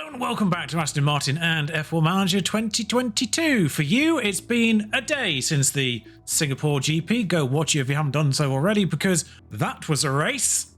and welcome back to Aston Martin and F1 Manager 2022. For you, it's been a day since the Singapore GP. Go watch it if you haven't done so already, because that was a race.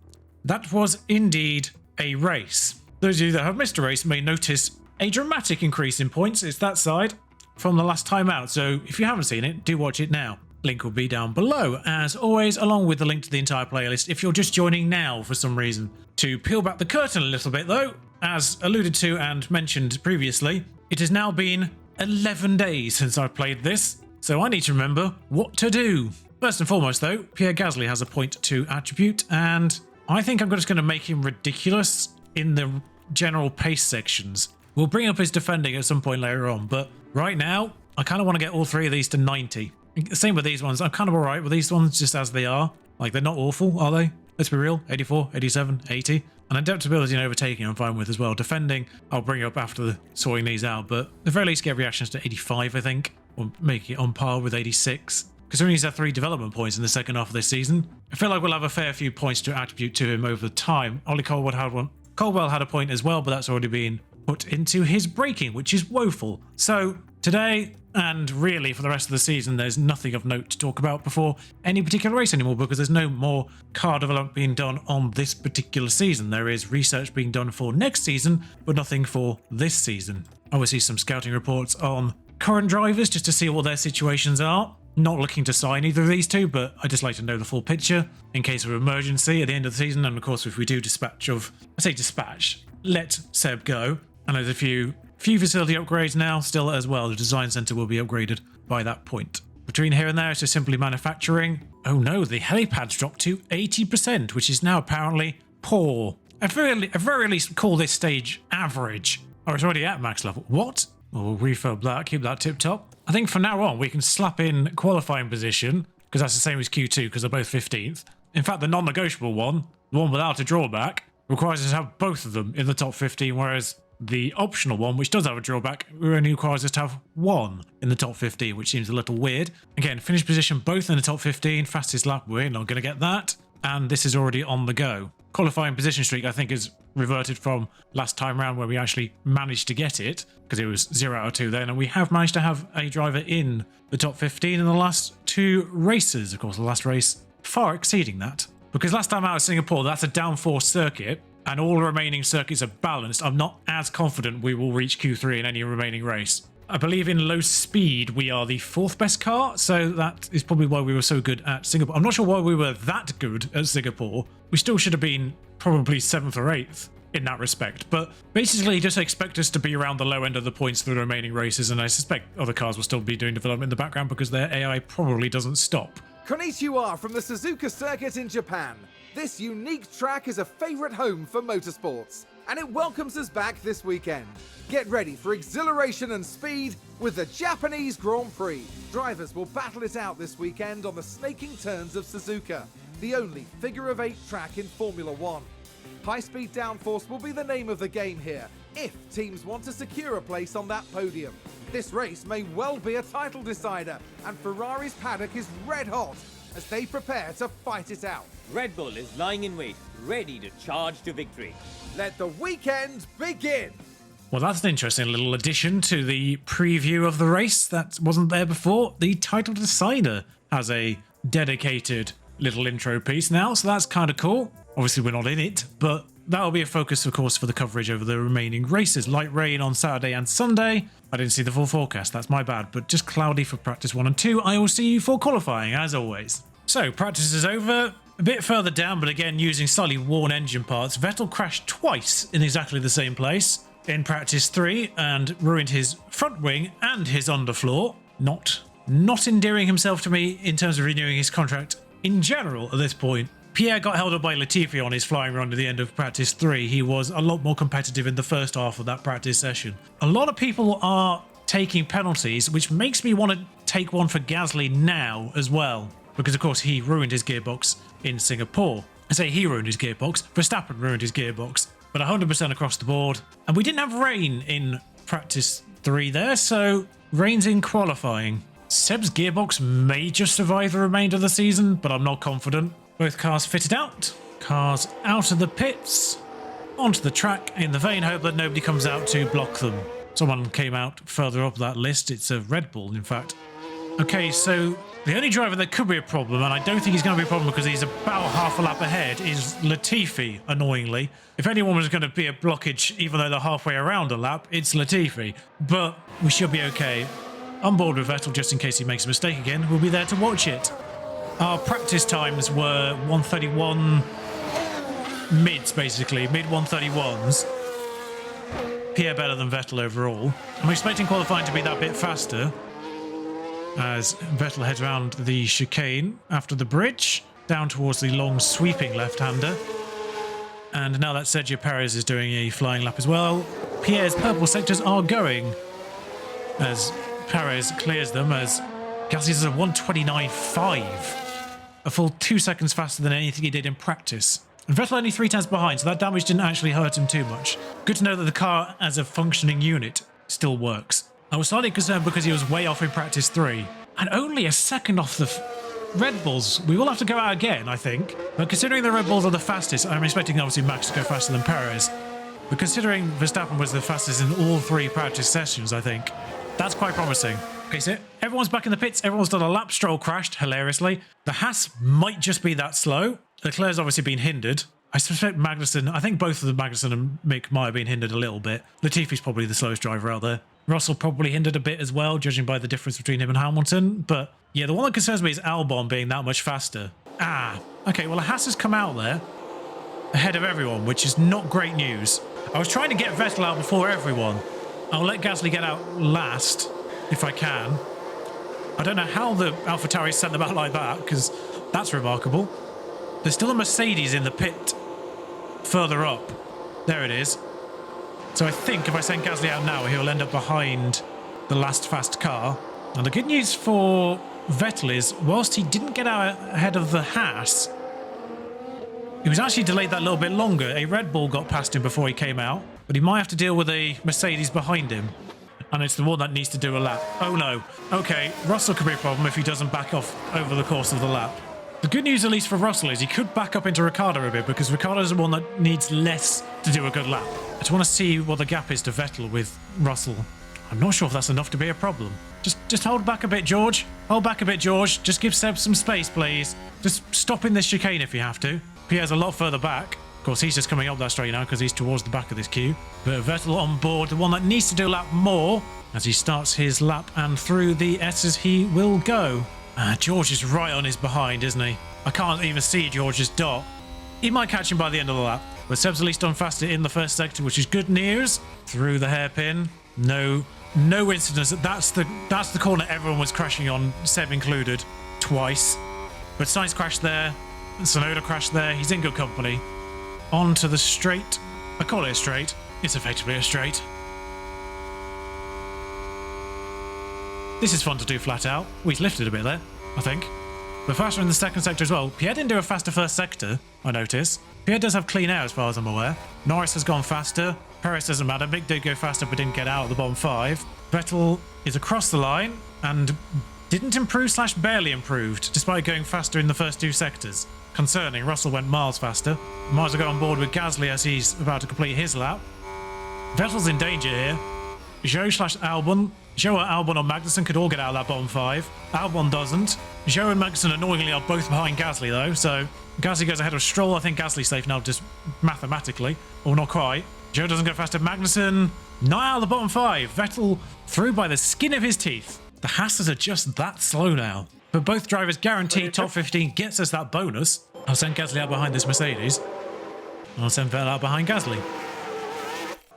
That was indeed a race. Those of you that have missed a race may notice a dramatic increase in points. It's that side from the last time out. So if you haven't seen it, do watch it now. Link will be down below, as always, along with the link to the entire playlist if you're just joining now for some reason. To peel back the curtain a little bit though, as alluded to and mentioned previously, it has now been 11 days since I've played this, so I need to remember what to do. First and foremost though, Pierre Gasly has a 0.2 attribute, and I think I'm just going to make him ridiculous in the general pace sections. We'll bring up his defending at some point later on, but right now, I kind of want to get all three of these to 90. Same with these ones. I'm kind of alright with these ones just as they are. Like, they're not awful, are they? Let's be real. 84, 87, 80. And adaptability and overtaking I'm fine with as well. Defending, I'll bring up after sorting these out, but at the very least get reactions to 85, I think, or make it on par with 86. Considering he's had 3 development points in the second half of this season, I feel like we'll have a fair few points to attribute to him over time. Ollie Caldwell had one. Caldwell had a point as well, but that's already been put into his braking, which is woeful. So today, and really for the rest of the season, there's nothing of note to talk about before any particular race anymore, because there's no more car development being done on this particular season. There is research being done for next season, but nothing for this season. Obviously some scouting reports on current drivers just to see what their situations are. Not looking to sign either of these two, but I just like to know the full picture in case of emergency at the end of the season. And of course, if we do let Seb go. And there's a few facility upgrades now still as well. The design center will be upgraded by that point. Between here and there, it's just simply manufacturing. Oh no, the helipad's dropped to 80%, which is now apparently poor. At very least call this stage average. Oh, it's already at max level. What? Well, we'll refurb that, keep that tip top. I think from now on, we can slap in qualifying position, because that's the same as Q2, because they're both 15th. In fact, the non-negotiable one, the one without a drawback, requires us to have both of them in the top 15, whereas the optional one, which does have a drawback, only requires us to have one in the top 15, which seems a little weird. Again, finish position both in the top 15, fastest lap, we're not going to get that. And this is already on the go. Qualifying position streak, I think, is reverted from last time round where we actually managed to get it, because it was 0 out of 2 then, and we have managed to have a driver in the top 15 in the last 2 races. Of course, the last race far exceeding that. Because last time out of Singapore, that's a downforce circuit, and all the remaining circuits are balanced. I'm not as confident we will reach Q3 in any remaining race. I believe in low speed, we are the 4th best car, so that is probably why we were so good at Singapore. I'm not sure why we were that good at Singapore. We still should have been probably 7th or 8th in that respect, but basically just expect us to be around the low end of the points for the remaining races, and I suspect other cars will still be doing development in the background because their AI probably doesn't stop. Konnichiwa from the Suzuka circuit in Japan. This unique track is a favourite home for motorsports, and it welcomes us back this weekend. Get ready for exhilaration and speed with the Japanese Grand Prix. Drivers will battle it out this weekend on the snaking turns of Suzuka, the only figure-of-8 track in Formula 1. High-speed downforce will be the name of the game here, if teams want to secure a place on that podium. This race may well be a title decider, and Ferrari's paddock is red hot as they prepare to fight it out. Red Bull is lying in wait, ready to charge to victory. Let the weekend begin! Well, that's an interesting little addition to the preview of the race that wasn't there before. The title decider has a dedicated little intro piece now, so that's kind of cool. Obviously, we're not in it, but that'll be a focus, of course, for the coverage over the remaining races. Light rain on Saturday and Sunday. I didn't see the full forecast, that's my bad, but just cloudy for practice 1 and 2. I will see you for qualifying, as always. So, practice is over. A bit further down, but again, using slightly worn engine parts. Vettel crashed twice in exactly the same place in practice 3 and ruined his front wing and his underfloor. Not endearing himself to me in terms of renewing his contract in general at this point. Pierre got held up by Latifi on his flying run at the end of practice 3. He was a lot more competitive in the first half of that practice session. A lot of people are taking penalties, which makes me want to take one for Gasly now as well. Because, of course, he ruined his gearbox in Singapore. I say he ruined his gearbox. Verstappen ruined his gearbox. But 100% across the board. And we didn't have rain in practice 3 there, so rain's in qualifying. Seb's gearbox may just survive the remainder of the season, but I'm not confident. Both cars fitted out. Cars out of the pits. onto the track in the vain hope that nobody comes out to block them. Someone came out further up that list. It's a Red Bull, in fact. Okay, so the only driver that could be a problem, and I don't think he's going to be a problem because he's about half a lap ahead, is Latifi, annoyingly. If anyone was going to be a blockage, even though they're halfway around a lap, it's Latifi. But we should be okay. On board with Vettel, just in case he makes a mistake again, we'll be there to watch it. Our practice times were 1:31 mids, basically, mid 1:31s. Pierre better than Vettel overall. I'm expecting qualifying to be that bit faster as Vettel heads around the chicane after the bridge, down towards the long sweeping left-hander. And now that Sergio Perez is doing a flying lap as well, Pierre's purple sectors are going as Perez clears them, as Gasly does a 1:29.5, a full 2 seconds faster than anything he did in practice. And Vettel only 3 tenths behind, so that damage didn't actually hurt him too much. Good to know that the car as a functioning unit still works. I was slightly concerned because he was way off in practice 3, and only a second off the Red Bulls. We will have to go out again, I think. But considering the Red Bulls are the fastest, I'm expecting obviously Max to go faster than Perez. But considering Verstappen was the fastest in all 3 practice sessions, I think that's quite promising. Okay, so everyone's back in the pits. Everyone's done a lap. Stroll crashed, hilariously. The Haas might just be that slow. Leclerc's obviously been hindered. I suspect Magnussen, I think both of the Magnussen and Mick might have been hindered a little bit. Latifi's probably the slowest driver out there. Russell probably hindered a bit as well, judging by the difference between him and Hamilton. But yeah, the one that concerns me is Albon being that much faster. Okay, well, a Haas has come out there ahead of everyone, which is not great news. I was trying to get Vettel out before everyone. I'll let Gasly get out last, if I can. I don't know how the AlphaTauri sent them out like that, because that's remarkable. There's still a Mercedes in the pit further up. There it is. So I think if I send Gasly out now, he'll end up behind the last fast car. And the good news for Vettel is, whilst he didn't get out ahead of the Haas, he was actually delayed that little bit longer. A Red Bull got past him before he came out, but he might have to deal with a Mercedes behind him. And it's the one that needs to do a lap. Oh no. Okay, Russell could be a problem if he doesn't back off over the course of the lap. The good news, at least for Russell, is he could back up into Ricciardo a bit, because Ricciardo's the one that needs less to do a good lap. I just want to see what the gap is to Vettel with Russell. I'm not sure if that's enough to be a problem. Just hold back a bit, George. Hold back a bit, George. Just give Seb some space, please. Just stop in this chicane if you have to. Pierre's a lot further back. Of course, he's just coming up that straight now because he's towards the back of this queue. But Vettel on board, the one that needs to do a lap more as he starts his lap, and through the S's he will go. George is right on his behind, isn't he? I can't even see George's dot. He might catch him by the end of the lap. But Seb's at least done faster in the first sector, which is good news. Through the hairpin. No incidents. That's the corner everyone was crashing on, Seb included, twice. But Sainz crashed there. Tsunoda crashed there. He's in good company. On to the straight. I call it a straight. It's effectively a straight. This is fun to do flat out. We've lifted a bit there, I think. But faster in the second sector as well. Pierre didn't do a faster first sector, I notice. Pierre does have clean air as far as I'm aware. Norris has gone faster. Perez doesn't matter. Mick did go faster but didn't get out of the bottom 5. Vettel is across the line and didn't improve / barely improved, despite going faster in the first 2 sectors. Concerning, Russell went miles faster. Might as well go on board with Gasly as he's about to complete his lap. Vettel's in danger here. Zhou / Albon. Zhou or Albon or Magnussen could all get out of that bottom 5. Albon doesn't. Zhou and Magnussen annoyingly are both behind Gasly though, so Gasly goes ahead of Stroll. I think Gasly's safe now, just mathematically. Or not quite. Zhou doesn't go faster. Magnussen not out of the bottom 5. Vettel through by the skin of his teeth. The Haas are just that slow now. But both drivers guaranteed top 15 gets us that bonus. I'll send Gasly out behind this Mercedes. And I'll send Vettel out behind Gasly.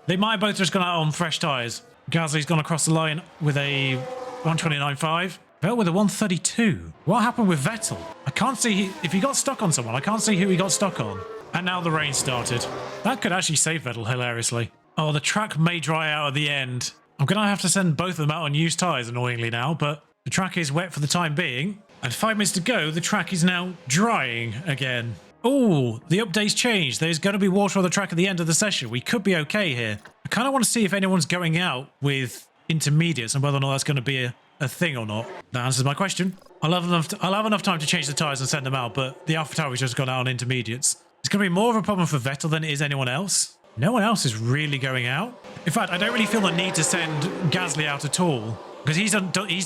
They might have both just gone out on fresh tyres. Gasly's gone across the line with a 129.5. Vettel with a 132. What happened with Vettel? I can't see if he got stuck on someone. I can't see who he got stuck on. And now the rain started. That could actually save Vettel hilariously. Oh, the track may dry out at the end. I'm going to have to send both of them out on used tyres annoyingly now, but the track is wet for the time being. And 5 minutes to go, the track is now drying again. Oh, the update's changed. There's going to be water on the track at the end of the session. We could be okay here. I kind of want to see if anyone's going out with intermediates and whether or not that's going to be a thing or not. That answers my question. I'll have enough time to change the tyres and send them out, but the AlphaTauri's just gone out on intermediates. It's going to be more of a problem for Vettel than it is anyone else. No one else is really going out. In fact, I don't really feel the need to send Gasly out at all because he's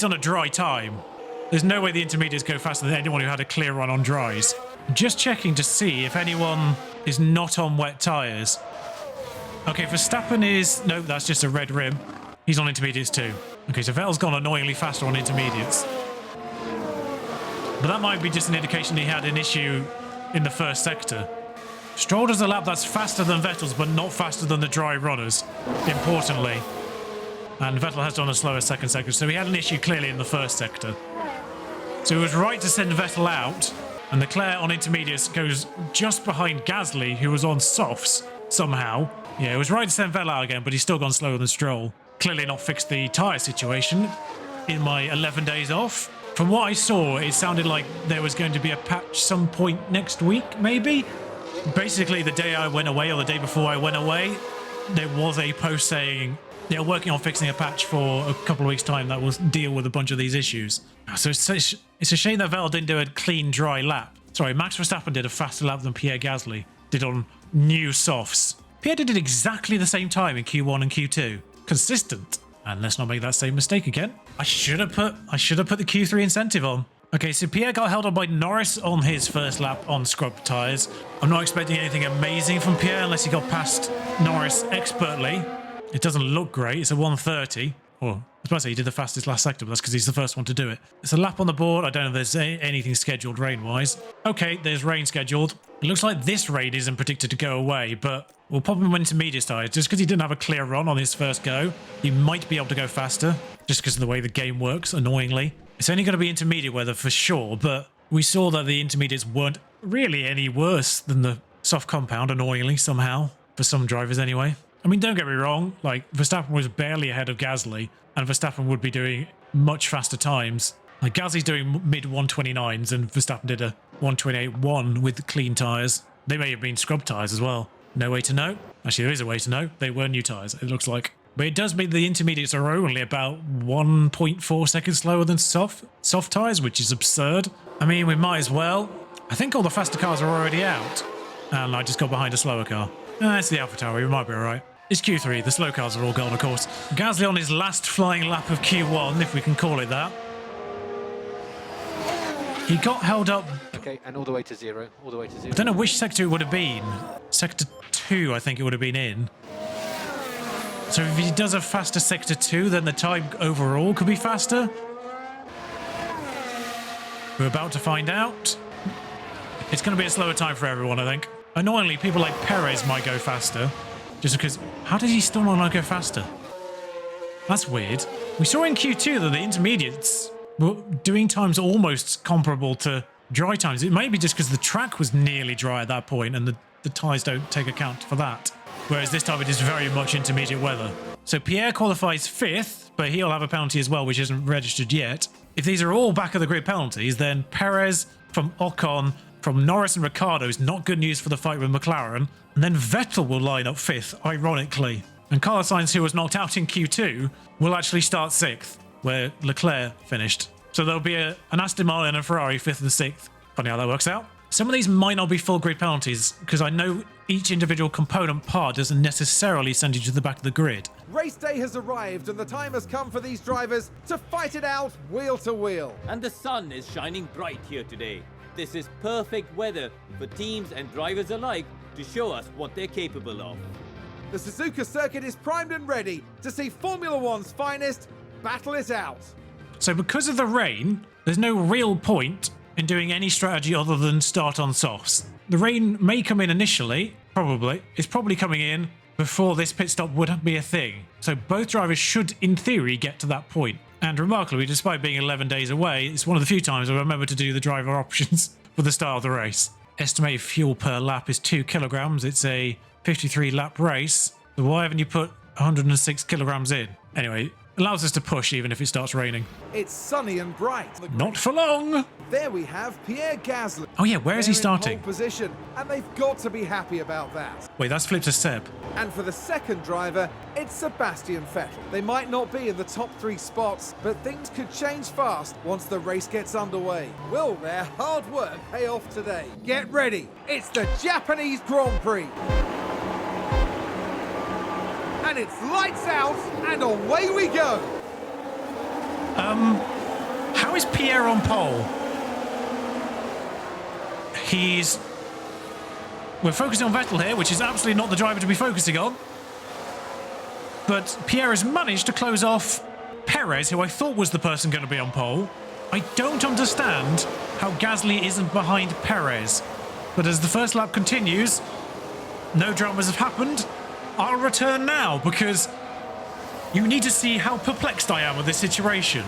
on a dry time. There's no way the intermediates go faster than anyone who had a clear run on dries. Just checking to see if anyone is not on wet tyres. Okay, Verstappen is... No, that's just a red rim. He's on intermediates too. Okay, so Vettel's gone annoyingly faster on intermediates. But that might be just an indication he had an issue in the first sector. Stroll does a lap that's faster than Vettel's, but not faster than the dry runners, importantly. And Vettel has done a slower second sector, so he had an issue clearly in the first sector. So he was right to send Vettel out, and Leclerc on intermediates goes just behind Gasly, who was on softs somehow. Yeah, it was right to send Vettel out again, but he's still gone slower than Stroll. Clearly not fixed the tyre situation in my 11 days off. From what I saw, it sounded like there was going to be a patch some point next week, maybe? Basically, the day I went away, or the day before I went away, there was a post saying they're working on fixing a patch for a couple of weeks' time that will deal with a bunch of these issues. So it's a shame that Vettel didn't do a clean, dry lap. Sorry, Max Verstappen did a faster lap than Pierre Gasly did on new softs. Pierre did it exactly the same time in Q1 and Q2. Consistent. And let's not make that same mistake again. I should have put the Q3 incentive on. Okay, so Pierre got held on by Norris on his first lap on scrub tyres. I'm not expecting anything amazing from Pierre unless he got past Norris expertly. It doesn't look great. It's a 1:30. Or I was about to say he did the fastest last sector, but that's because he's the first one to do it. It's a lap on the board. I don't know if there's anything scheduled rain-wise. Okay, there's rain scheduled. It looks like this rain isn't predicted to go away, but we'll pop him into medium tyres. Just because he didn't have a clear run on his first go, he might be able to go faster, just because of the way the game works, annoyingly. It's only going to be intermediate weather for sure, but we saw that the intermediates weren't really any worse than the soft compound, annoyingly, somehow. For some drivers, anyway. I mean, don't get me wrong, like, Verstappen was barely ahead of Gasly, and Verstappen would be doing much faster times. Like, Gasly's doing mid-129s, and Verstappen did a 128.1 with clean tyres. They may have been scrub tyres as well. No way to know. Actually, there is a way to know. They were new tyres, it looks like. But it does mean the intermediates are only about 1.4 seconds slower than soft tyres, which is absurd. I mean, we might as well. I think all the faster cars are already out, and I just got behind a slower car. It's the AlphaTauri, we might be alright. It's Q3, the slow cars are all gone, of course. Gasly on his last flying lap of Q1, if we can call it that. He got held up. Okay, and all the way to zero. All the way to zero. I don't know which sector it would have been. Sector 2, I think it would have been in. So if he does a faster sector 2, then the time overall could be faster. We're about to find out. It's going to be a slower time for everyone, I think. Annoyingly, people like Perez might go faster. Just because... How did he still not go faster? That's weird. We saw in Q2 that the intermediates were doing times almost comparable to dry times. It may be just because the track was nearly dry at that point and the tyres don't take account for that. Whereas this time it is very much intermediate weather. So Pierre qualifies 5th, but he'll have a penalty as well, which isn't registered yet. If these are all back of the grid penalties, then Perez from Ocon, from Norris and Ricciardo is not good news for the fight with McLaren. And then Vettel will line up 5th, ironically. And Carlos Sainz, who was knocked out in Q2, will actually start 6th, where Leclerc finished. So there'll be an Aston Martin and a Ferrari 5th and 6th. Funny how that works out. Some of these might not be full grid penalties, because I know each individual component part doesn't necessarily send you to the back of the grid. Race day has arrived and the time has come for these drivers to fight it out wheel to wheel. And the sun is shining bright here today. This is perfect weather for teams and drivers alike to show us what they're capable of. The Suzuka circuit is primed and ready to see Formula One's finest battle it out. So because of the rain, there's no real point in doing any strategy other than start on softs. The rain may come in initially, probably. It's probably coming in before this pit stop would be a thing. So both drivers should, in theory, get to that point. And remarkably, despite being 11 days away, it's one of the few times I remember to do the driver options for the start of the race. Estimated fuel per lap is 2 kilograms. It's a 53 lap race. So why haven't you put 106 kilograms in? Anyway, allows us to push even if it starts raining. It's sunny and bright. Not for long. There we have Pierre Gasly. Oh yeah, where is he starting? In pole position, and they've got to be happy about that. Wait, that's flipped to Seb. And for the second driver, it's Sebastian Vettel. They might not be in the top 3 spots, but things could change fast once the race gets underway. Will their hard work pay off today? Get ready, it's the Japanese Grand Prix. And it's lights out and away we go. How is Pierre on pole? We're focusing on Vettel here, which is absolutely not the driver to be focusing on. But Pierre has managed to close off Perez, who I thought was the person going to be on pole. I don't understand how Gasly isn't behind Perez. But as the first lap continues, no dramas have happened. I'll return now because you need to see how perplexed I am with this situation.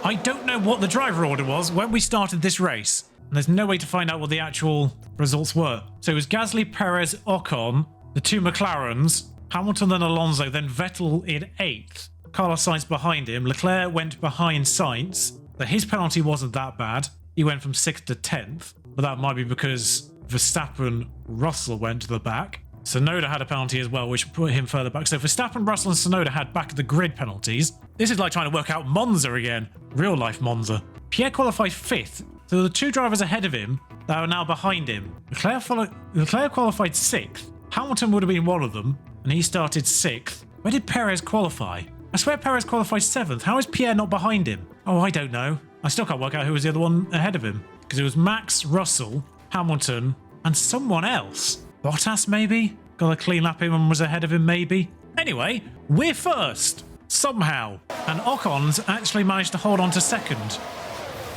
I don't know what the driver order was when we started this race. And there's no way to find out what the actual results were. So it was Gasly, Perez, Ocon, the two McLarens, Hamilton, then Alonso, then Vettel in 8th. Carlos Sainz behind him. Leclerc went behind Sainz. But his penalty wasn't that bad. He went from 6th to 10th. But that might be because Verstappen, Russell went to the back. Tsunoda had a penalty as well, which put him further back. So Verstappen, Russell and Tsunoda had back of the grid penalties. This is like trying to work out Monza again. Real life Monza. Pierre qualified 5th. So there were 2 drivers ahead of him that are now behind him. Leclerc qualified 6th. Hamilton would have been one of them, and he started 6th. Where did Perez qualify? I swear Perez qualified 7th. How is Pierre not behind him? Oh, I don't know. I still can't work out who was the other one ahead of him. Because it was Max, Russell, Hamilton, and someone else. Bottas, maybe? Got a clean lap in and was ahead of him, maybe? Anyway, we're first. Somehow. And Ocon's actually managed to hold on to 2nd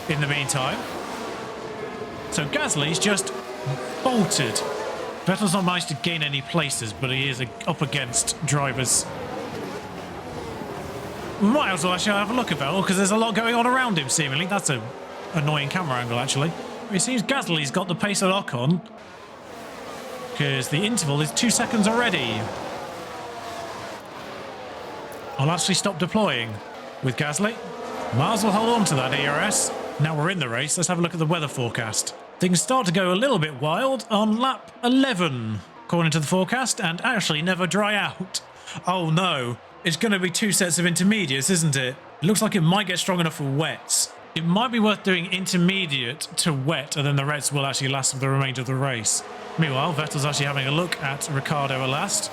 in the meantime. So Gasly's just bolted. Vettel's not managed to gain any places, but he is up against drivers. We might as well actually have a look at Vettel, because there's a lot going on around him, seemingly. That's an annoying camera angle, actually. It seems Gasly's got the pace on Ocon, because the interval is 2 seconds already. I'll actually stop deploying with Gasly. Might as well hold on to that ERS. Now we're in the race, let's have a look at the weather forecast. Things start to go a little bit wild on lap 11, according to the forecast, and actually never dry out. Oh no, it's going to be 2 sets of intermediates, isn't it? It looks like it might get strong enough for wets. It might be worth doing intermediate to wet, and then the rest will actually last for the remainder of the race. Meanwhile, Vettel's actually having a look at Ricciardo at last.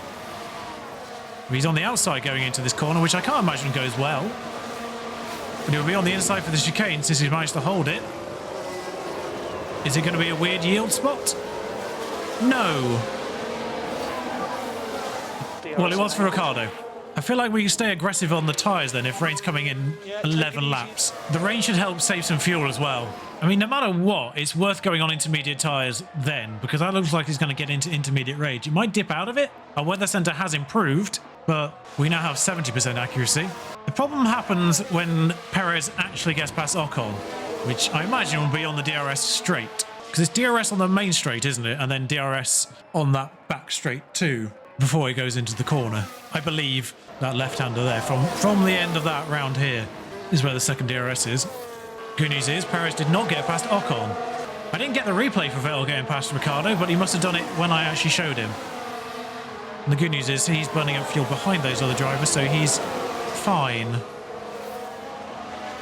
He's on the outside going into this corner, which I can't imagine goes well. But he'll be on the inside for the chicane since he's managed to hold it. Is it going to be a weird yield spot? No. Well, it was for Ricciardo. I feel like we can stay aggressive on the tyres then if rain's coming in 11 laps. The rain should help save some fuel as well. I mean, no matter what, it's worth going on intermediate tyres then, because that looks like it's going to get into intermediate range. It might dip out of it. Our weather centre has improved, but we now have 70% accuracy. The problem happens when Perez actually gets past Ocon, which I imagine will be on the DRS straight. Because it's DRS on the main straight, isn't it? And then DRS on that back straight too, before he goes into the corner. I believe that left-hander there, from the end of that round here, is where the second DRS is. Good news is, Perez did not get past Ocon. I didn't get the replay for Vettel getting past Ricciardo, but he must have done it when I actually showed him. And the good news is, he's burning up fuel behind those other drivers, so he's fine.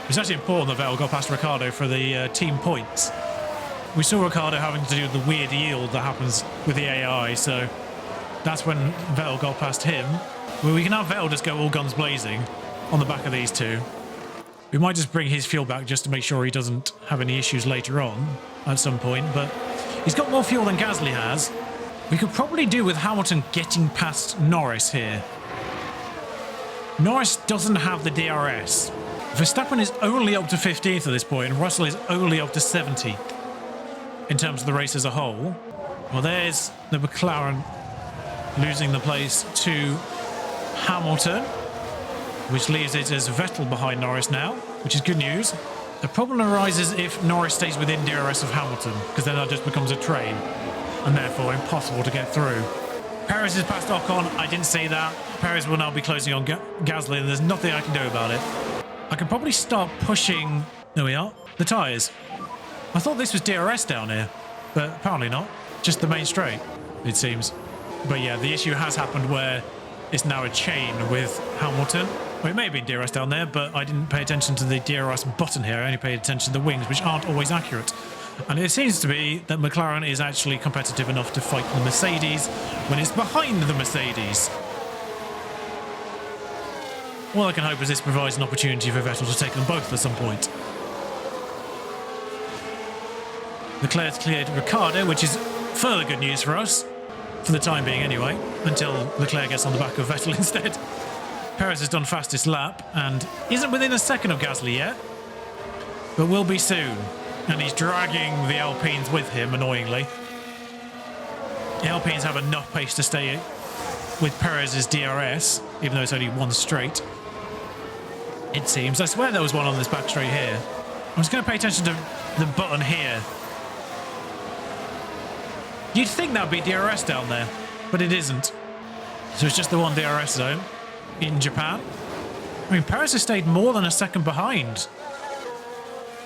It's actually important that Vettel got past Ricciardo for the team points. We saw Ricciardo having to do the weird yield that happens with the AI, so that's when Vettel got past him. Well, we can have Vettel just go all guns blazing on the back of these two. We might just bring his fuel back just to make sure he doesn't have any issues later on at some point, but he's got more fuel than Gasly has. We could probably do with Hamilton getting past Norris here. Norris doesn't have the DRS. Verstappen is only up to 15th at this point, and Russell is only up to 70th in terms of the race as a whole. Well, there's the McLaren losing the place to Hamilton, which leaves it as Vettel behind Norris now, which is good news. The problem arises if Norris stays within DRS of Hamilton, because then that just becomes a train, and therefore impossible to get through. Perez is past Ocon. I didn't see that. Perez will now be closing on Gasly, and there's nothing I can do about it. I can probably start pushing... There we are. The tyres. I thought this was DRS down here, but apparently not. Just the main straight, it seems. But yeah, the issue has happened where it's now a chain with Hamilton. Well, it may have been DRS down there, but I didn't pay attention to the DRS button here. I only paid attention to the wings, which aren't always accurate. And it seems to be that McLaren is actually competitive enough to fight the Mercedes when it's behind the Mercedes. All I can hope is this provides an opportunity for Vettel to take them both at some point. Leclerc's cleared Ricciardo, which is further good news for us, for the time being anyway, until Leclerc gets on the back of Vettel instead. Perez has done fastest lap and isn't within a second of Gasly yet, but will be soon. And he's dragging the Alpines with him, annoyingly. The Alpines have enough pace to stay with Perez's DRS, even though it's only one straight. It seems. I swear there was one on this back straight here. I'm just going to pay attention to the button here. You'd think that would be DRS down there, but it isn't. So it's just the one DRS zone in Japan. I mean, Perez has stayed more than a second behind.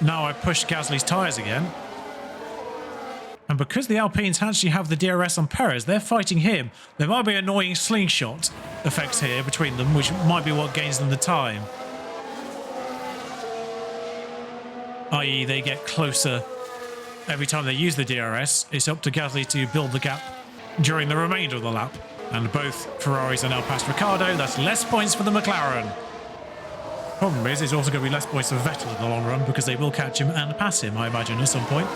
Now I pushed Gasly's tyres again. And because the Alpines actually have the DRS on Perez, they're fighting him. There might be annoying slingshot effects here between them, which might be what gains them the time. I.e. they get closer every time they use the DRS. It's up to Gasly to build the gap during the remainder of the lap. And both Ferraris are now past Ricciardo. That's less points for the McLaren. Problem is, it's also going to be less points for Vettel in the long run because they will catch him and pass him, I imagine, at some point.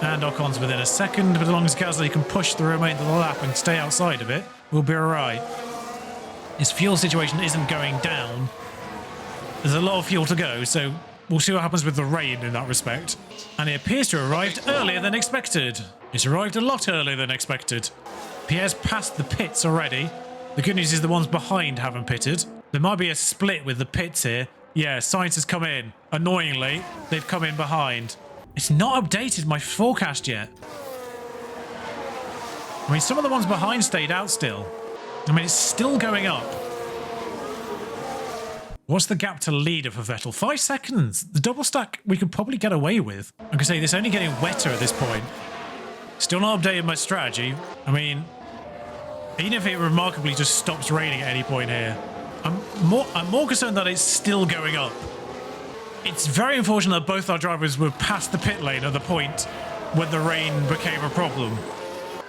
And Ocon's within a second, but as long as Gasly can push the remainder of the lap and stay outside of it, we'll be alright. His fuel situation isn't going down. There's a lot of fuel to go, so we'll see what happens with the rain in that respect. And it appears to have arrived earlier than expected. It's arrived a lot earlier than expected. Pierre's passed the pits already. The good news is the ones behind haven't pitted. There might be a split with the pits here. Yeah, Sainz has come in. Annoyingly, they've come in behind. It's not updated my forecast yet. I mean, some of the ones behind stayed out still. I mean, it's still going up. What's the gap to leader for Vettel? 5 seconds. The double stack we could probably get away with. I can say this only getting wetter at this point. Still not updated my strategy. I mean, even if it remarkably just stops raining at any point here, I'm more concerned that it's still going up. It's very unfortunate that both our drivers were past the pit lane at the point when the rain became a problem.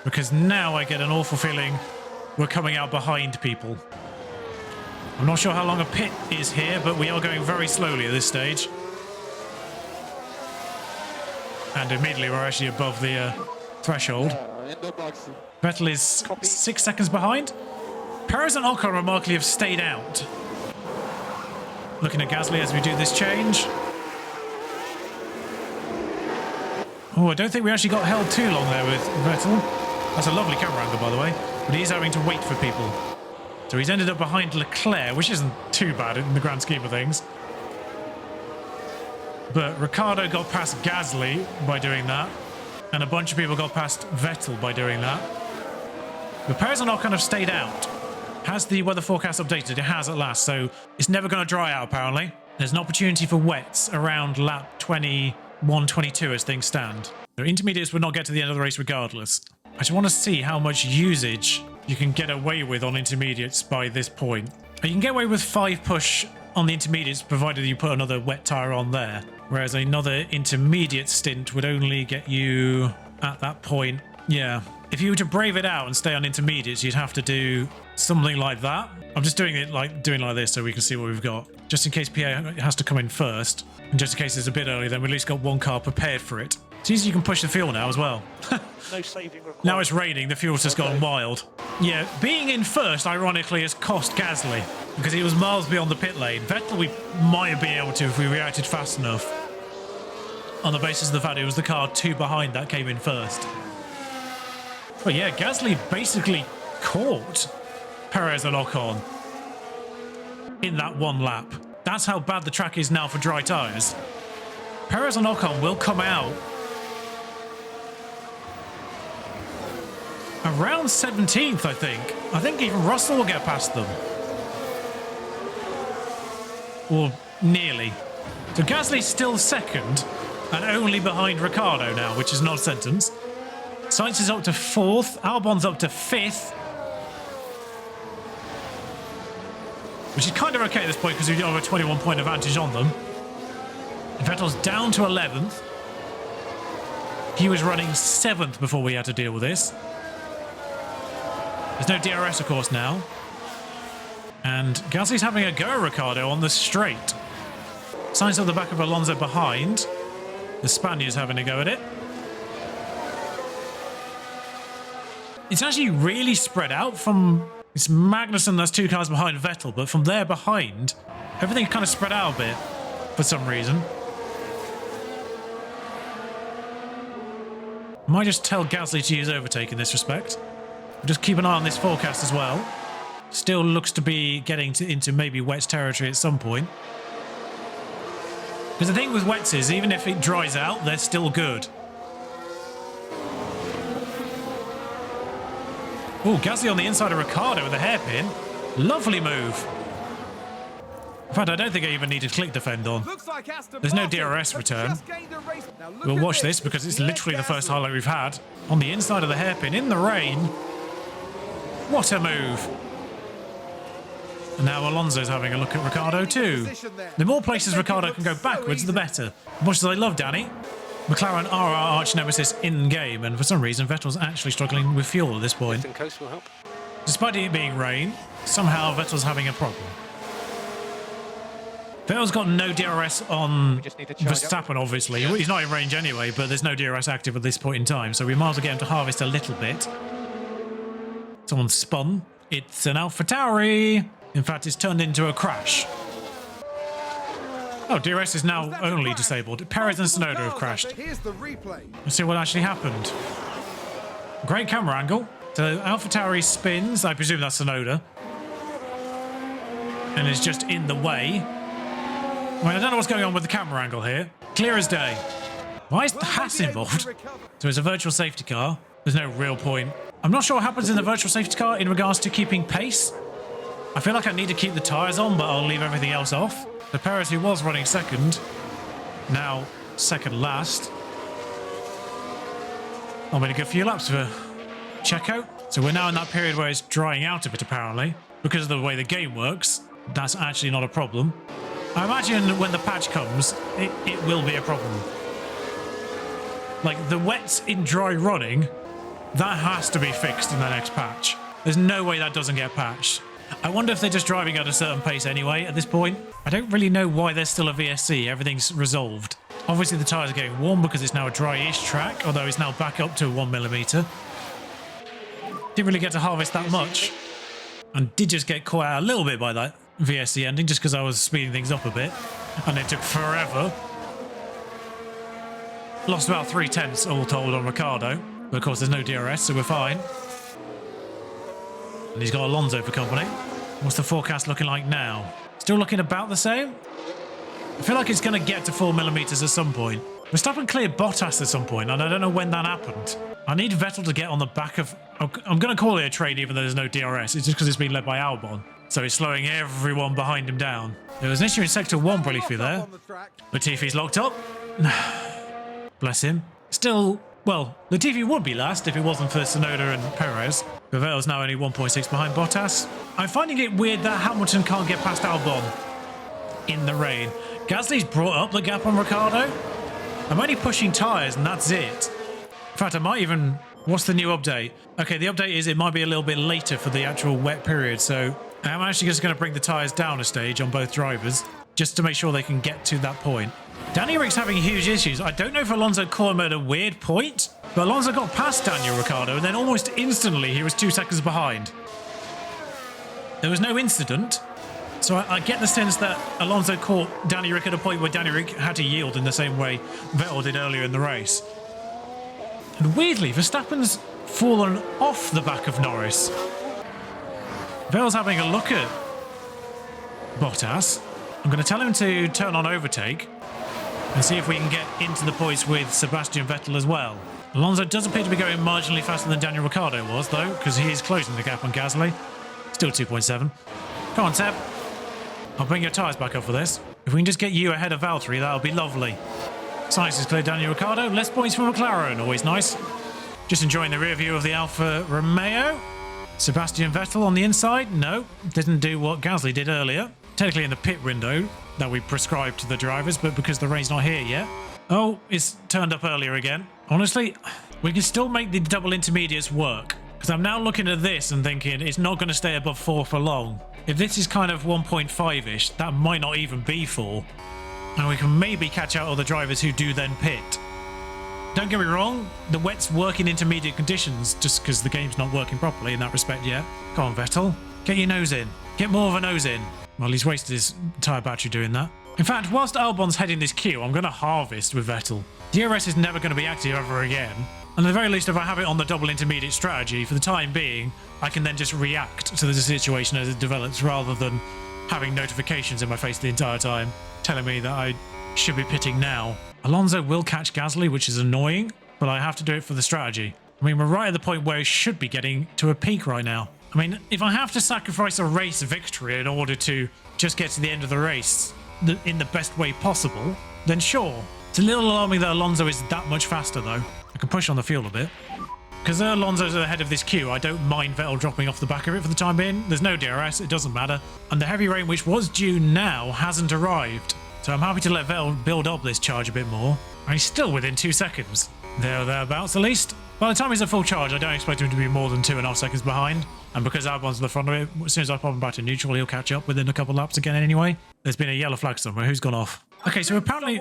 Because now I get an awful feeling we're coming out behind people. I'm not sure how long a pit is here, but we are going very slowly at this stage. And immediately we're actually above the threshold. Vettel is 6 seconds behind. Perez and Ocon remarkably have stayed out. Looking at Gasly as we do this change. Oh, I don't think we actually got held too long there with Vettel. That's a lovely camera angle, by the way. But he's having to wait for people. So he's ended up behind Leclerc, which isn't too bad in the grand scheme of things. But Ricciardo got past Gasly by doing that. And a bunch of people got past Vettel by doing that. But Perez and Ocon have stayed out. Has the weather forecast updated? It has at last, so it's never going to dry out, apparently. There's an opportunity for wets around lap 21, 22 as things stand. So intermediates would not get to the end of the race regardless. I just want to see how much usage you can get away with on intermediates by this point. You can get away with 5 push on the intermediates provided you put another wet tyre on there. Whereas another intermediate stint would only get you at that point. Yeah. If you were to brave it out and stay on intermediates, you'd have to do something like that. I'm just doing it like this so we can see what we've got. Just in case Pierre has to come in first. And just in case it's a bit early, then we at least got one car prepared for it. It's easy you can push the fuel now as well. No saving required. Now it's raining, the fuel's just gone wild. Yeah, being in first, ironically, has cost Gasly. Because he was miles beyond the pit lane. Vettel we might have been able to if we reacted fast enough. On the basis of the fact it was the car 2 behind that came in first. But yeah, Gasly basically caught Perez and Ocon in that one lap. That's how bad the track is now for dry tyres. Perez and Ocon will come out around 17th, I think. I think even Russell will get past them. Or nearly. So Gasly's still second and only behind Ricciardo now, which is not a sentence. Sainz is up to 4th. Albon's up to 5th. Which is kind of okay at this point because we do have a 21-point advantage on them. Vettel's down to 11th. He was running 7th before we had to deal with this. There's no DRS, of course, now. And Gasly's having a go, Ricciardo, on the straight. Signs of the back of Alonso behind. The Spaniard's having a go at it. It's actually really spread out from... It's Magnussen that's 2 cars behind Vettel, but from there behind, everything kind of spread out a bit for some reason. Might just tell Gasly to use overtake in this respect. Just keep an eye on this forecast as well. Still looks to be getting into maybe wet territory at some point. Because the thing with wets is, even if it dries out, they're still good. Oh, Gasly on the inside of Ricciardo with a hairpin. Lovely move. In fact, I don't think I even need to click defend on. There's no DRS return. We'll watch this because it's literally the first highlight we've had. On the inside of the hairpin, in the rain. What a move. And now Alonso's having a look at Ricciardo too. The more places Ricciardo can go backwards, the better. Much as I love Danny, McLaren are our arch nemesis in-game, and for some reason Vettel's actually struggling with fuel at this point. Coast will help. Despite it being rain, somehow Vettel's having a problem. Vettel's got no DRS on Verstappen, obviously. Yeah. He's not in range anyway, but there's no DRS active at this point in time, so we might as well get him to harvest a little bit. Someone spun. It's an AlphaTauri. In fact, it's turned into a crash. Oh, DRS is now only disabled. Perez and Tsunoda have crashed. Here's the replay. Let's see what actually happened. Great camera angle. So AlphaTauri spins. I presume that's Tsunoda. And is just in the way. I mean, I don't know what's going on with the camera angle here. Clear as day. Why is the Haas involved? So it's a virtual safety car. There's no real point. I'm not sure what happens in the virtual safety car in regards to keeping pace. I feel like I need to keep the tyres on, but I'll leave everything else off. The Perez, who was running second, now second last. I'll make a good few laps for Checo. So we're now in that period where it's drying out a bit, apparently. Because of the way the game works, that's actually not a problem. I imagine when the patch comes, it will be a problem. Like, the wets in dry running, that has to be fixed in the next patch. There's no way that doesn't get patched. I wonder if they're just driving at a certain pace anyway at this point. I don't really know why there's still a VSC. Everything's resolved. Obviously the tyres are getting warm because it's now a dry-ish track, although it's now back up to 1mm. Didn't really get to harvest that much. And did just get caught out a little bit by that VSC ending just because I was speeding things up a bit. And it took forever. Lost about 3/10 all told on Ricciardo. But of course there's no DRS, so we're fine. And he's got Alonso for company. What's the forecast looking like now? Still looking about the same? I feel like it's going to get to 4mm at some point. Verstappen cleared Bottas at some point, and I don't know when that happened. I need Vettel to get on the back of... I'm going to call it a trade even though there's no DRS. It's just because it's been led by Albon. So he's slowing everyone behind him down. There was an issue in Sector 1 briefly there. Latifi's locked up. Bless him. Still... Well, Latifi would be last if it wasn't for Tsunoda and Perez. But Vettel's now only 1.6 behind Bottas. I'm finding it weird that Hamilton can't get past Albon in the rain. Gasly's brought up the gap on Ricciardo. I'm only pushing tyres and that's it. In fact, I might even... What's the new update? Okay, the update is it might be a little bit later for the actual wet period. So I'm actually just going to bring the tyres down a stage on both drivers just to make sure they can get to that point. Danny Rick's having huge issues. I don't know if Alonso caught him at a weird point, but Alonso got past Daniel Ricciardo and then almost instantly he was 2 seconds behind. There was no incident, so I get the sense that Alonso caught Danny Rick at a point where Danny Rick had to yield in the same way Vettel did earlier in the race. And weirdly, Verstappen's fallen off the back of Norris. Vettel's having a look at Bottas. I'm going to tell him to turn on overtake and see if we can get into the points with Sebastian Vettel as well. Alonso does appear to be going marginally faster than Daniel Ricciardo was, though, because he is closing the gap on Gasly. Still 2.7. Come on, Seb. I'll bring your tyres back up for this. If we can just get you ahead of Valtteri, that'll be lovely. Science is clear, Daniel Ricciardo. Less points for McLaren, always nice. Just enjoying the rear view of the Alfa Romeo. Sebastian Vettel on the inside. No, didn't do what Gasly did earlier. Technically in the pit window that we prescribed to the drivers, but because the rain's not here yet. Oh, it's turned up earlier again. Honestly, we can still make the double intermediates work. Because I'm now looking at this and thinking it's not going to stay above 4 for long. If this is kind of 1.5-ish, that might not even be 4. And we can maybe catch out other drivers who do then pit. Don't get me wrong, the wet's working intermediate conditions just because the game's not working properly in that respect yet. Come on, Vettel. Get your nose in. Get more of a nose in. Well, he's wasted his entire battery doing that. In fact, whilst Albon's heading this queue, I'm going to harvest with Vettel. DRS is never going to be active ever again. And at the very least, if I have it on the double intermediate strategy, for the time being, I can then just react to the situation as it develops rather than having notifications in my face the entire time telling me that I should be pitting now. Alonso will catch Gasly, which is annoying, but I have to do it for the strategy. I mean, we're right at the point where it should be getting to a peak right now. I mean, if I have to sacrifice a race victory in order to just get to the end of the race in the best way possible, then sure. It's a little alarming that Alonso is that much faster, though. I can push on the fuel a bit. Because Alonso's ahead of this queue, I don't mind Vettel dropping off the back of it for the time being. There's no DRS, it doesn't matter. And the heavy rain, which was due now, hasn't arrived. So I'm happy to let Vettel build up this charge a bit more. And he's still within 2 seconds. There or thereabouts, at least. By the time he's at full charge, I don't expect him to be more than 2.5 seconds behind. And because Albon's in the front of it, as soon as I pop him back to neutral, he'll catch up within a couple laps again anyway. There's been a yellow flag somewhere. Who's gone off? Okay, so apparently...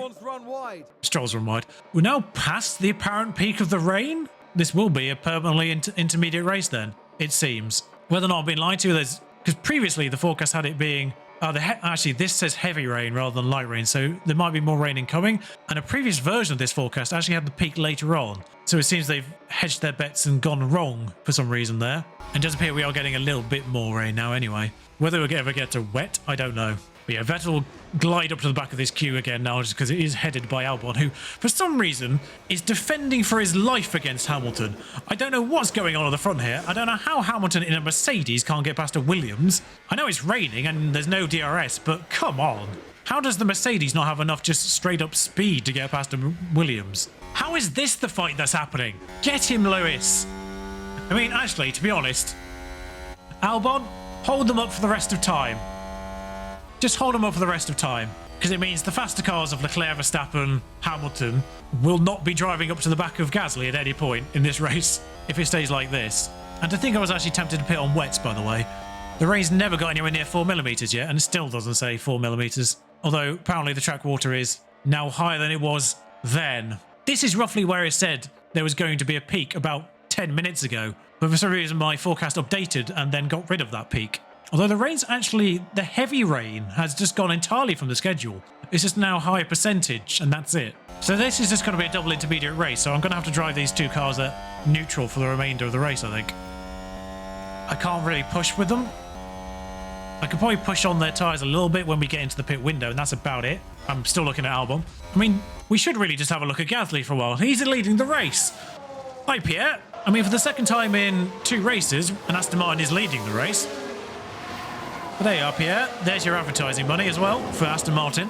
Stroll's run wide. We're now past the apparent peak of the rain. This will be a permanently intermediate race then, it seems. Whether or not I'm being lied to, there's... Because previously the forecast had it being... actually, this says heavy rain rather than light rain, so there might be more rain incoming. And a previous version of this forecast actually had the peak later on. So it seems they've hedged their bets and gone wrong for some reason there. And it does appear we are getting a little bit more rain now anyway. Whether we'll ever get to wet, I don't know. But yeah, Vettel will glide up to the back of this queue again now just because it is headed by Albon, who, for some reason, is defending for his life against Hamilton. I don't know what's going on the front here. I don't know how Hamilton in a Mercedes can't get past a Williams. I know it's raining and there's no DRS, but come on. How does the Mercedes not have enough just straight up speed to get past a Williams? How is this the fight that's happening? Get him, Lewis. I mean, actually, to be honest, Albon, hold them up for the rest of time. Just hold them up for the rest of time, because it means the faster cars of Leclerc, Verstappen, Hamilton will not be driving up to the back of Gasly at any point in this race if it stays like this. And to think I was actually tempted to pit on wets, by the way. The rain's never got anywhere near 4mm yet, and it still doesn't say 4mm. Although apparently the track water is now higher than it was then. This is roughly where it said there was going to be a peak about 10 minutes ago, but for some reason my forecast updated and then got rid of that peak. Although the rain's actually, the heavy rain has just gone entirely from the schedule. It's just now high percentage and that's it. So this is just going to be a double intermediate race, so I'm going to have to drive these two cars at neutral for the remainder of the race, I think. I can't really push with them. I could probably push on their tyres a little bit when we get into the pit window, and that's about it. I'm still looking at Albon. I mean, we should really just have a look at Gasly for a while. He's leading the race. Hi, Pierre. I mean, for the second time in 2 races, and Aston Martin is leading the race. But there you are, Pierre. There's your advertising money as well for Aston Martin.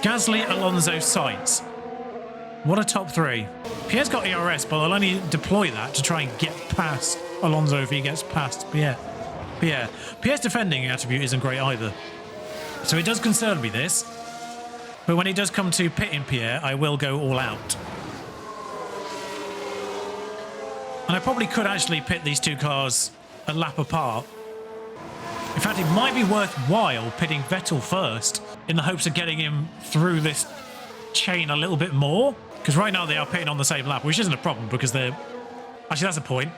Gasly, Alonso, Sainz. What a top 3. Pierre's got ERS, but I'll only deploy that to try and get past Alonso if he gets past Pierre. Pierre's defending attribute isn't great either. So it does concern me, this. But when it does come to pitting Pierre, I will go all out. And I probably could actually pit these two cars a lap apart. In fact, it might be worthwhile pitting Vettel first in the hopes of getting him through this chain a little bit more. Because right now they are pitting on the same lap, which isn't a problem because they're... Actually, that's a point.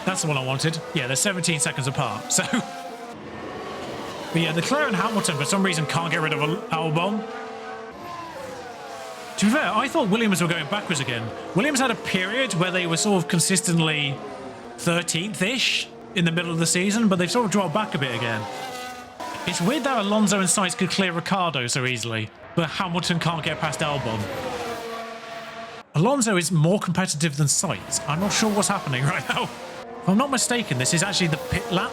That's the one I wanted. Yeah, they're 17 seconds apart, so... But yeah, Leclerc and Hamilton for some reason can't get rid of Albon. To be fair, I thought Williams were going backwards again. Williams had a period where they were sort of consistently 13th-ish in the middle of the season, but they've sort of dropped back a bit again. It's weird that Alonso and Sainz could clear Ricciardo so easily, but Hamilton can't get past Albon. Alonso is more competitive than Sainz. I'm not sure what's happening right now. If I'm not mistaken, this is actually the pit lap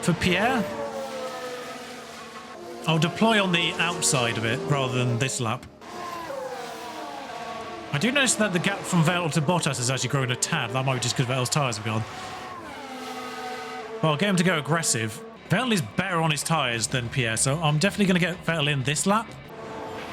for Pierre. I'll deploy on the outside of it rather than this lap. I do notice that the gap from Vettel to Bottas has actually grown a tad. That might be just because Vettel's tyres have gone. Well, I'll get him to go aggressive. Vettel is better on his tyres than Pierre, so I'm definitely going to get Vettel in this lap.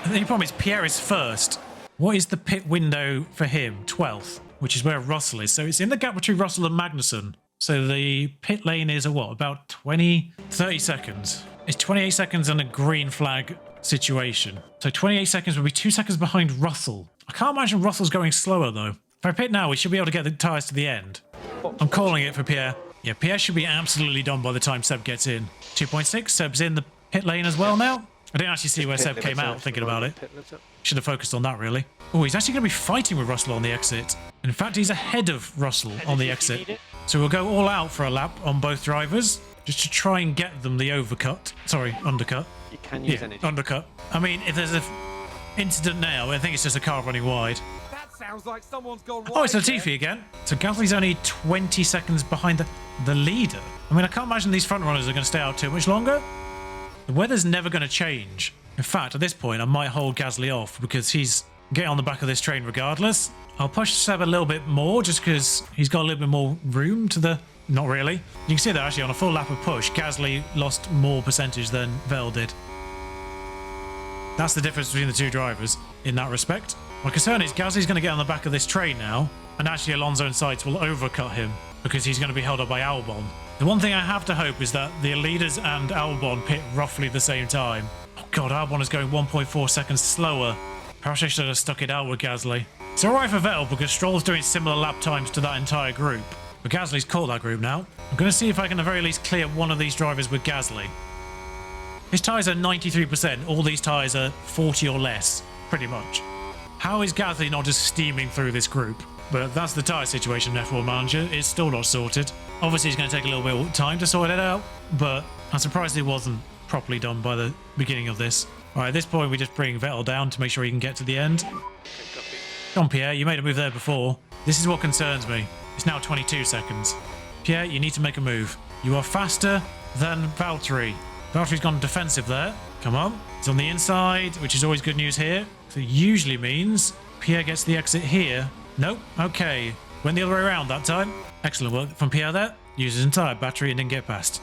The only problem is Pierre is first. What is the pit window for him? 12th, which is where Russell is. So it's in the gap between Russell and Magnussen. So the pit lane is about 30 seconds. It's 28 seconds on a green flag situation. So 28 seconds would be 2 seconds behind Russell. I can't imagine Russell's going slower though. If I pit now, we should be able to get the tyres to the end. I'm calling it for Pierre. Yeah, Pierre should be absolutely done by the time Seb gets in. 2.6, Seb's in the pit lane as well now. I didn't actually see where Seb came out thinking about it. Should have focused on that really. Oh, he's actually going to be fighting with Russell on the exit. In fact, he's ahead of Russell on the exit. So we'll go all out for a lap on both drivers just to try and get them the undercut. You can use energy. Undercut. I mean, if there's an incident now, I think it's just a car running wide. That sounds like someone's gone wide. Oh, it's Latifi again. So Gasly's only 20 seconds behind the leader. I mean, I can't imagine these front runners are going to stay out too much longer. The weather's never going to change. In fact, at this point, I might hold Gasly off because he's getting on the back of this train regardless. I'll push Seb a little bit more just because he's got a little bit more room to the... Not really. You can see that actually on a full lap of push, Gasly lost more percentage than Vettel did. That's the difference between the two drivers in that respect. My concern is Gasly's going to get on the back of this train now, and actually Alonso and Sainz will overcut him because he's going to be held up by Albon. The one thing I have to hope is that the leaders and Albon pit roughly the same time. Oh god, Albon is going 1.4 seconds slower. Perhaps I should have stuck it out with Gasly. It's alright for Vettel because Stroll's doing similar lap times to that entire group. But Gasly's caught that group now. I'm going to see if I can at the very least clear one of these drivers with Gasly. His tyres are 93%. All these tyres are 40 or less, pretty much. How is Gasly not just steaming through this group? But that's the tyre situation in F1 Manager. It's still not sorted. Obviously, it's going to take a little bit of time to sort it out, but I'm surprised it wasn't properly done by the beginning of this. All right, at this point, we just bring Vettel down to make sure he can get to the end. Come on, Pierre, you made a move there before. This is what concerns me. It's now 22 seconds. Pierre, you need to make a move. You are faster than Valtteri. Valtteri's gone defensive there. Come on. It's on the inside, which is always good news here. So it usually means Pierre gets the exit here. Nope. Okay. Went the other way around that time. Excellent work from Pierre there. Used his entire battery and didn't get past.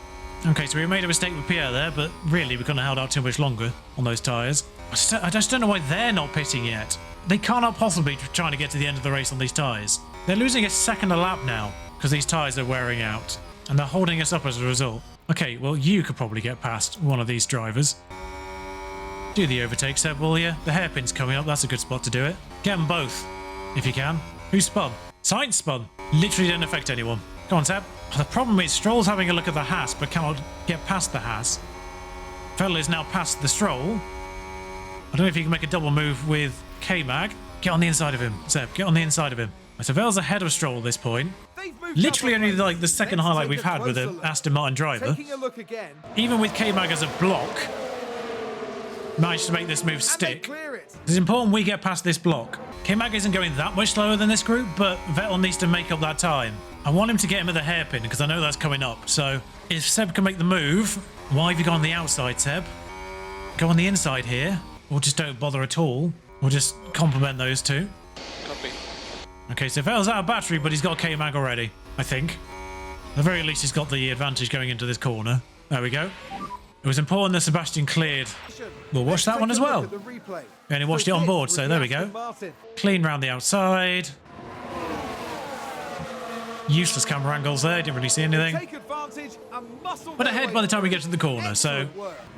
Okay, so we made a mistake with Pierre there, but really we couldn't have held out too much longer on those tyres. I just don't know why they're not pitting yet. They cannot possibly be trying to get to the end of the race on these tyres. They're losing a second a lap now because these tyres are wearing out. And they're holding us up as a result. Okay, well, you could probably get past one of these drivers. Do the overtake, Seb, will you? The hairpin's coming up. That's a good spot to do it. Get them both, if you can. Who spun? Sainz spun. Literally didn't affect anyone. Go on, Seb. The problem is Stroll's having a look at the Haas, but cannot get past the Haas. Vettel is now past the Stroll. I don't know if you can make a double move with K-Mag. Get on the inside of him, Seb. Get on the inside of him. So Vettel's ahead of Stroll at this point. Literally only like the second highlight we've had with an Aston Martin driver. Even with K-Mag as a block, managed to make this move stick. It's important we get past this block. K-Mag isn't going that much slower than this group, but Vettel needs to make up that time. I want him to get him at the hairpin because I know that's coming up. So if Seb can make the move, why have you gone on the outside, Seb? Go on the inside here, or just don't bother at all. We'll just complement those two. Copy. Okay, so Vettel's out of battery, but he's got K-Mag already, I think. At the very least, he's got the advantage going into this corner. There we go. It was important that Sebastian cleared. We'll watch that one as well. We only watched it on board, so there we go. Clean round the outside. Useless camera angles there, didn't really see anything. But ahead by the time we get to the corner, so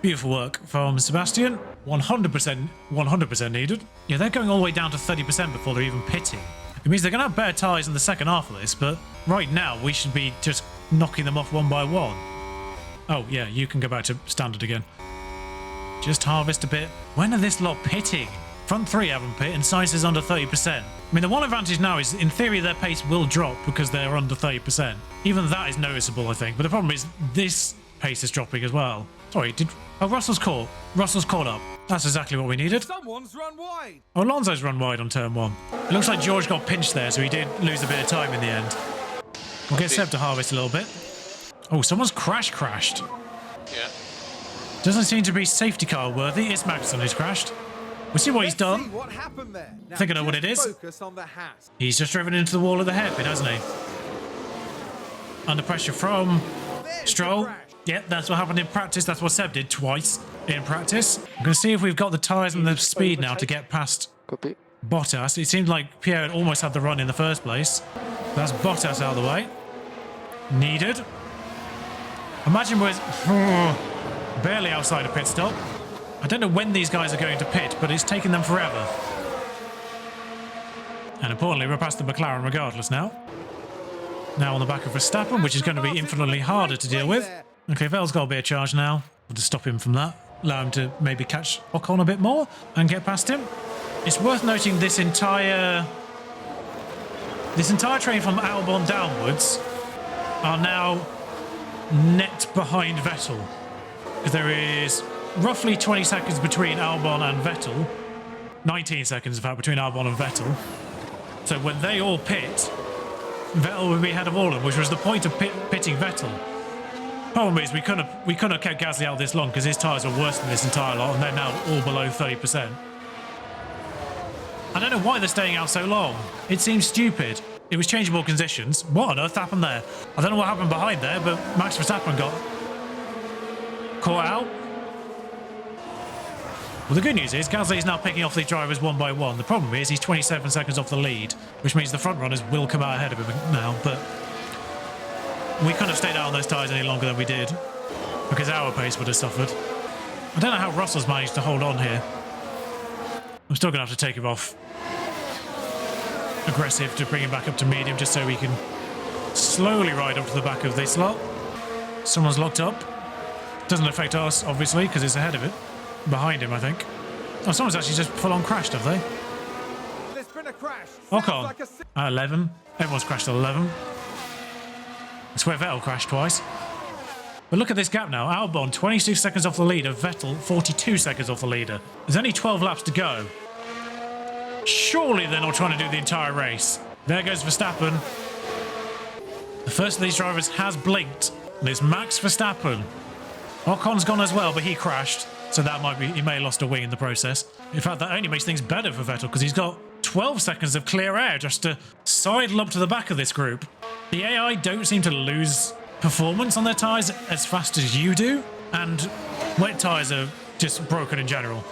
beautiful work from Sebastian. 100% needed. Yeah, they're going all the way down to 30% before they're even pitting. It means they're going to have better tyres in the second half of this, but right now we should be just knocking them off one by one. Oh, yeah, you can go back to standard again. Just harvest a bit. When are this lot pitting? Front three haven't pit and Sainz is under 30%. I mean, the one advantage now is, in theory, their pace will drop because they're under 30%. Even that is noticeable, I think. But the problem is this pace is dropping as well. Sorry, oh, Russell's caught. Russell's caught up. That's exactly what we needed. Someone's run wide. Oh, Alonso's run wide on turn one. It looks like George got pinched there, so he did lose a bit of time in the end. We'll get Seb to harvest a little bit. Oh, someone's crashed. Yeah. Doesn't seem to be safety car worthy. It's Magnussen who's crashed. We'll see what he's done. I think I know what it is. He's just driven into the wall of the hairpin, hasn't he? Under pressure from Stroll. Yep, that's what happened in practice. That's what Seb did twice in practice. I'm going to see if we've got the tyres and the speed now to get past Copy. Bottas. It seemed like Pierre had almost had the run in the first place. That's Bottas out of the way. Needed. Imagine we're barely outside a pit stop. I don't know when these guys are going to pit, but it's taken them forever. And importantly, we're past the McLaren regardless now. Now on the back of Verstappen, which is going to be infinitely harder to deal with. Okay, Vettel's got to be a charge now. We'll just stop him from that. Allow him to maybe catch Ocon a bit more and get past him. It's worth noting this entire train from Albon downwards are now net behind Vettel. Because there is roughly 20 seconds between Albon and Vettel. 19 seconds, in fact, between Albon and Vettel. So when they all pit, Vettel would be ahead of all of them, which was the point of pitting Vettel. Problem is, we couldn't have kept Gasly out this long because his tyres are worse than this entire lot, and they're now all below 30%. I don't know why they're staying out so long. It seems stupid. It was changeable conditions. What on earth happened there? I don't know what happened behind there, but Max Verstappen got caught out. Well, the good news is Gasly is now picking off these drivers one by one. The problem is he's 27 seconds off the lead, which means the front runners will come out ahead of him now, but we couldn't have stayed out on those tyres any longer than we did because our pace would have suffered. I don't know how Russell's managed to hold on here. I'm still going to have to take him off aggressive to bring him back up to medium just so we can slowly ride up to the back of this lot. Someone's locked up. Doesn't affect us, obviously, because it's ahead of it. Behind him, I think. Oh, someone's actually just full-on crashed, have they? There's been a crash. Ocon. Like At 11. Everyone's crashed at 11. I swear Vettel crashed twice. But look at this gap now. Albon, 26 seconds off the leader. Vettel, 42 seconds off the leader. There's only 12 laps to go. Surely they're not trying to do the entire race. There goes Verstappen. The first of these drivers has blinked. And it's Max Verstappen. Ocon's gone as well, but he crashed. So that might be, he may have lost a wing in the process. In fact, that only makes things better for Vettel because he's got 12 seconds of clear air just to sidle up to the back of this group. The AI don't seem to lose performance on their tyres as fast as you do, and wet tyres are just broken in general.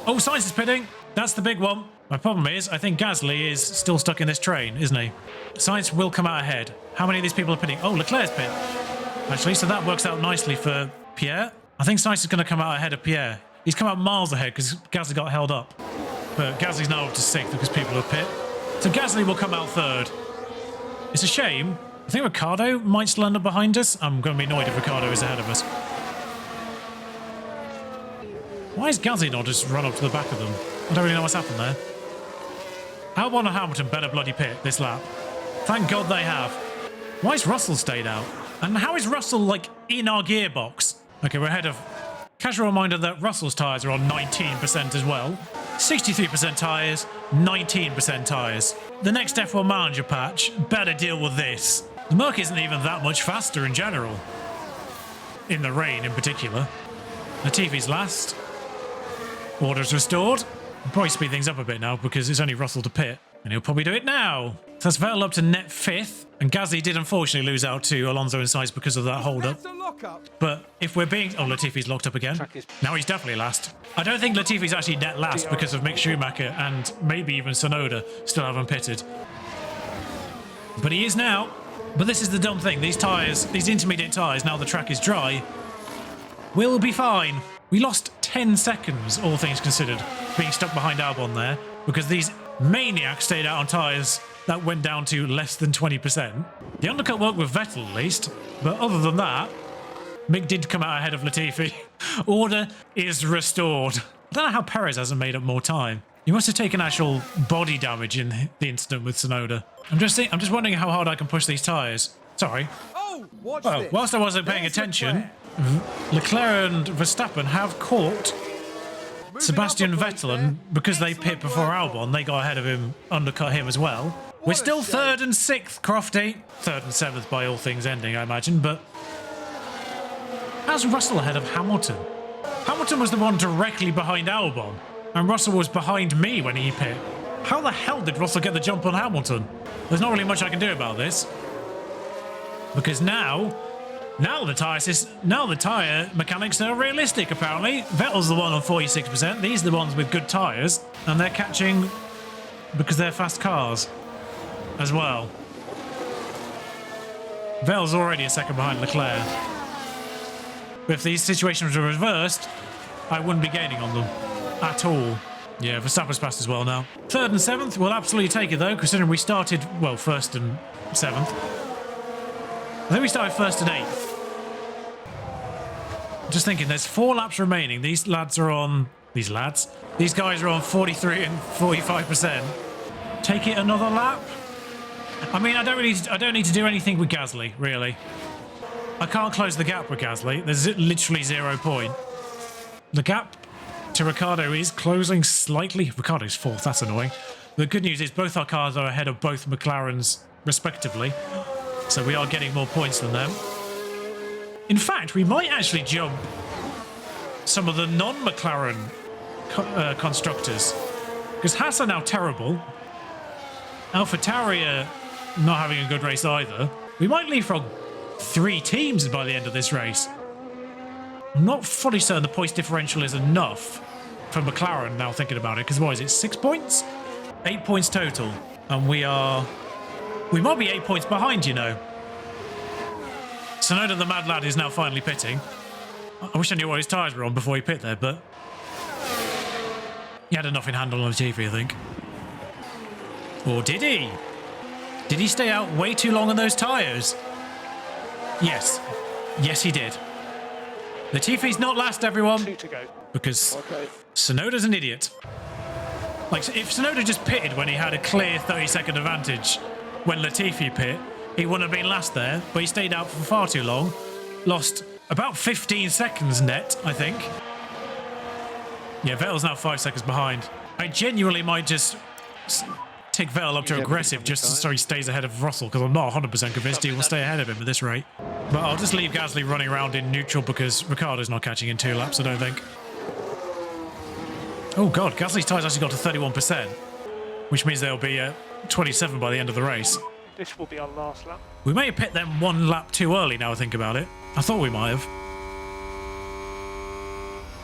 Oh, Sainz is pitting. That's the big one. My problem is, I think Gasly is still stuck in this train, isn't he? Sainz will come out ahead. How many of these people are pitting? Oh, Leclerc's pit. Actually, so that works out nicely for Pierre. I think Sainz is going to come out ahead of Pierre. He's come out miles ahead because Gasly got held up. But Gasly's now up to 6th because people have pit. So Gasly will come out 3rd. It's a shame. I think Ricciardo might still end up behind us. I'm going to be annoyed if Ricciardo is ahead of us. Why is Gasly not just run up to the back of them? I don't really know what's happened there. Albon and Hamilton better bloody pit this lap. Thank God they have. Why has Russell stayed out? And how is Russell, like, in our gearbox? Okay, we're ahead of... Casual reminder that Russell's tyres are on 19% as well. 63% tyres, 19% tyres. The next F1 Manager patch better deal with this. The Merc isn't even that much faster in general. In the rain in particular. Latifi's last. Order's restored. We'll probably speed things up a bit now because it's only Russell to pit. And he'll probably do it now. So that's Vettel up to net 5th. And Gasly did unfortunately lose out to Alonso and Sainz because of that hold-up. But if we're being... Oh, Latifi's locked up again. Now he's definitely last. I don't think Latifi's actually net last because of Mick Schumacher and maybe even Tsunoda still haven't pitted. But he is now. But this is the dumb thing. These tyres, these intermediate tyres, now the track is dry, will be fine. We lost 10 seconds, all things considered, being stuck behind Albon there because these maniacs stayed out on tyres that went down to less than 20%. The undercut worked with Vettel at least, but other than that, Mick did come out ahead of Latifi. Order is restored. I don't know how Perez hasn't made up more time. He must have taken actual body damage in the incident with Tsunoda. I'm just wondering how hard I can push these tyres. Sorry. Oh, whilst I wasn't paying attention, Leclerc and Verstappen have caught Sebastian Vettel, and because they pit before Albon, they got ahead of him, undercut him as well. We're still 3rd and 6th, Crofty. 3rd and 7th by all things ending, I imagine, but... How's Russell ahead of Hamilton? Hamilton was the one directly behind Albon, and Russell was behind me when he pit. How the hell did Russell get the jump on Hamilton? There's not really much I can do about this. Because now the tyre mechanics are realistic, apparently. Vettel's the one on 46%. These are the ones with good tyres. And they're catching because they're fast cars as well. Vettel's already a second behind Leclerc. But if these situations were reversed, I wouldn't be gaining on them at all. Yeah, Verstappen's passed as well now. 3rd and 7th, we'll absolutely take it though, considering we started, well, 1st and 7th. I think we started 1st and 8th. Just thinking, there's 4 laps remaining. These guys are on 43 and 45%. Take it another lap. I mean, I don't need to do anything with Gasly, really. I can't close the gap with Gasly. There's literally 0 point. The gap to Ricciardo is closing slightly. Ricciardo's 4th, that's annoying. The good news is both our cars are ahead of both McLarens respectively, so we are getting more points than them. In fact, we might actually jump some of the non-McLaren constructors, because Haas are now terrible. AlphaTauri are not having a good race either. We might leapfrog 3 teams by the end of this race. I'm not fully certain the points differential is enough for McLaren now thinking about it, because what is it, 6 points? 8 points total. And we might be 8 points behind, you know. Tsunoda the mad lad is now finally pitting. I wish I knew what his tyres were on before he pit there, but he had enough in hand on Latifi, I think. Or did he? Did he stay out way too long on those tyres? Yes. Yes, he did. Latifi's not last, everyone. 2 to go. Because Tsunoda's an idiot. Like, if Tsunoda just pitted when he had a clear 30-second advantage when Latifi pit, he wouldn't have been last there, but he stayed out for far too long. Lost about 15 seconds net, I think. Yeah, Vettel's now 5 seconds behind. I genuinely might just take Vettel up to aggressive just so he stays ahead of Russell, because I'm not 100% convinced he will stay ahead of him at this rate. But I'll just leave Gasly running around in neutral because Ricciardo's not catching in 2 laps, I don't think. Oh god, Gasly's tyres actually got to 31%, which means they'll be at 27 by the end of the race. This will be our last lap. We may have pit them 1 lap too early now I think about it. I thought we might have.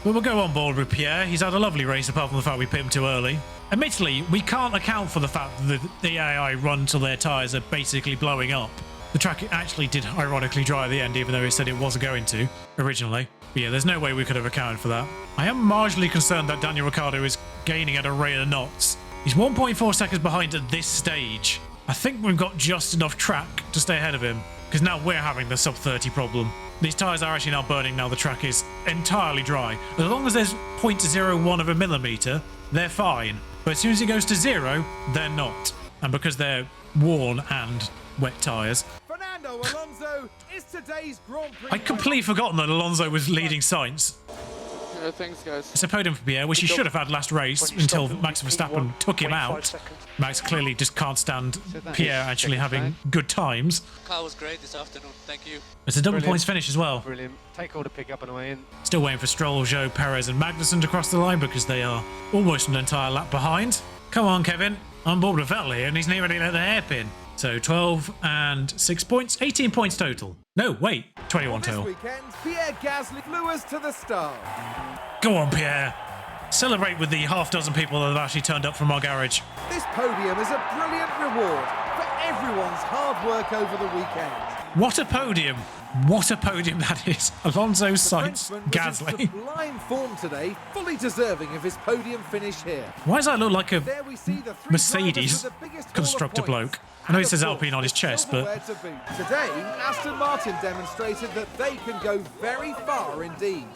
But we'll go on board with Pierre. He's had a lovely race apart from the fact we pit him too early. Admittedly, we can't account for the fact that the AI run till their tyres are basically blowing up. The track actually did ironically dry at the end, even though it said it wasn't going to originally. But yeah, there's no way we could have accounted for that. I am marginally concerned that Daniel Ricciardo is gaining at a rate of knots. He's 1.4 seconds behind at this stage. I think we've got just enough track to stay ahead of him, because now we're having the sub-30 problem. These tyres are actually now burning now the track is entirely dry. As long as there's 0.01 of a millimetre, they're fine. But as soon as it goes to 0, they're not. And because they're worn and wet tyres. Fernando Alonso is today's Grand Prix. I'd completely forgotten that Alonso was leading Sainz. Yeah, thanks, guys. It's a podium for Pierre, which he should have had last race until Max Verstappen took him out. Max clearly just can't stand Pierre actually having good times. Car was great this afternoon, thank you. It's a double points finish as well. Brilliant. Take all the pick up on the way in. Still waiting for Stroll, Zhou, Perez and Magnussen to cross the line because they are almost an entire lap behind. Come on, Kevin. I'm bored with Vettel here and he's nearly let the hairpin. So 12 and 6 points, 18 points total. No, wait, 21 This total. weekend, Pierre Gasly flew us to the start. Go on, Pierre. Celebrate with the half-dozen people that have actually turned up from our garage. This podium is a brilliant reward for everyone's hard work over the weekend. What a podium. What a podium that is. Alonso, Sainz, Frenchman was in Gasly. sublime form today, fully deserving of his podium finish here. Why does that look like a There we see the 3 Mercedes drivers with the biggest haul of constructor points. bloke? I know it And says of course, Alpine on his the chest, but silverware to boot. Today, Aston Martin demonstrated that they can go very far indeed.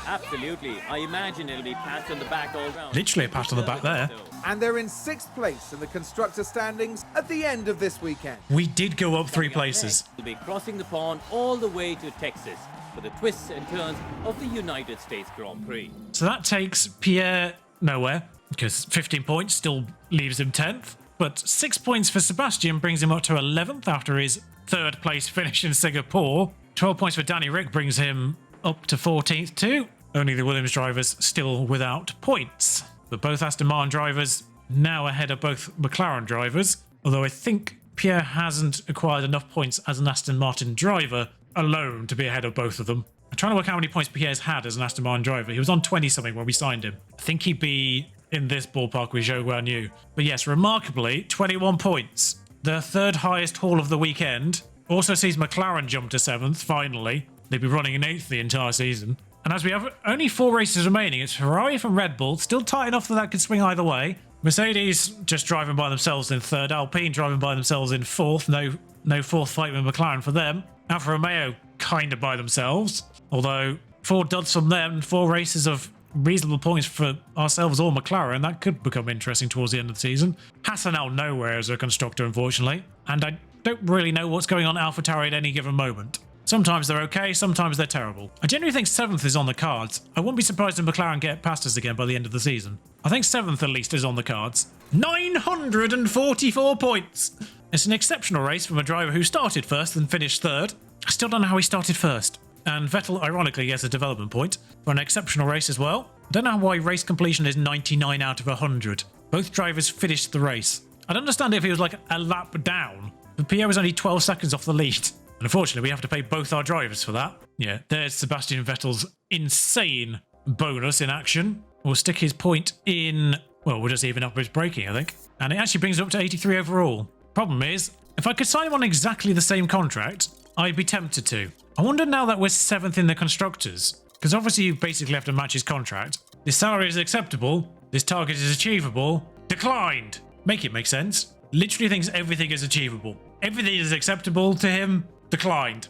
Absolutely. I imagine it'll be pats on the back all round. literally a pat on the back there. And they're in 6th place in the constructor standings at the end of this weekend. We did go up 3 places. We'll be crossing the pond all the way to Texas for the twists and turns of the United States Grand Prix. So that takes Pierre nowhere, because 15 points still leaves him 10th. But 6 points for Sebastian brings him up to 11th after his 3rd place finish in Singapore. 12 points for Danny Rick brings him up to 14th too. Only the Williams drivers still without points. But both Aston Martin drivers now ahead of both McLaren drivers. Although I think Pierre hasn't acquired enough points as an Aston Martin driver alone to be ahead of both of them. I'm trying to work out how many points Pierre's had as an Aston Martin driver. He was on 20 something when we signed him. I think he'd be in this ballpark with Zhou Guan Yu. But yes, remarkably, 21 points. The third highest haul of the weekend. Also sees McLaren jump to 7th, finally. They'd be running in 8th the entire season. And as we have only 4 races remaining, it's Ferrari from Red Bull, still tight enough that could swing either way. Mercedes just driving by themselves in 3rd. Alpine driving by themselves in 4th. No 4th fight with McLaren for them. Alfa Romeo kind of by themselves. Although 4 duds from them, 4 races of reasonable points for ourselves or McLaren, that could become interesting towards the end of the season. Haas are now nowhere as a constructor, unfortunately. And I don't really know what's going on at AlphaTauri at any given moment. Sometimes they're okay, sometimes they're terrible. I genuinely think 7th is on the cards. I wouldn't be surprised if McLaren get past us again by the end of the season. I think 7th at least is on the cards. 944 points! It's an exceptional race from a driver who started 1st and finished 3rd. I still don't know how he started 1st. And Vettel ironically gets a development point for an exceptional race as well. I don't know why race completion is 99 out of 100. Both drivers finished the race. I'd understand if he was like a lap down, but Pierre was only 12 seconds off the lead. And unfortunately, we have to pay both our drivers for that. Yeah, there's Sebastian Vettel's insane bonus in action. We'll stick his point in, well, we'll just even up his braking, I think. And it actually brings it up to 83 overall. Problem is, if I could sign him on exactly the same contract, I'd be tempted to. I wonder now that we're 7th in the Constructors, because obviously you basically have to match his contract. This salary is acceptable, this target is achievable, declined. Make it make sense. Literally thinks everything is achievable. Everything is acceptable to him, declined.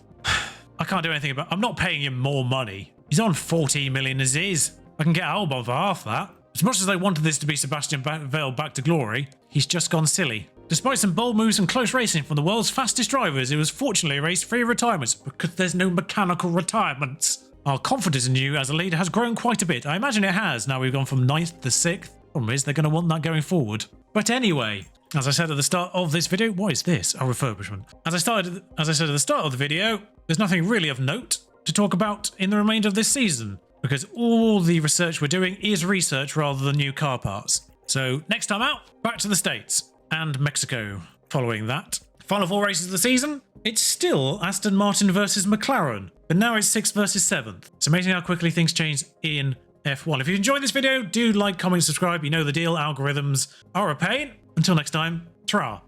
I can't do anything about it. I'm not paying him more money. He's on 14 million as is. I can get Albon for half that. As much as I wanted this to be Sebastian Vettel back to glory, he's just gone silly. Despite some bold moves and close racing from the world's fastest drivers, it was fortunately a race free of retirements because there's no mechanical retirements. Our confidence in you as a leader has grown quite a bit. I imagine it has. Now we've gone from 9th to 6th. Problem is, they're going to want that going forward. But anyway, as I said at the start of this video, what is this? A refurbishment. As I said at the start of the video, there's nothing really of note to talk about in the remainder of this season because all the research we're doing is research rather than new car parts. So next time out, back to the States and Mexico. Following that, final 4 races of the season, it's still Aston Martin versus McLaren, but now it's 6th versus 7th. It's amazing how quickly things change in F1. If you enjoyed this video, do like, comment, subscribe. You know the deal. Algorithms are a pain. Until next time, ta-ra.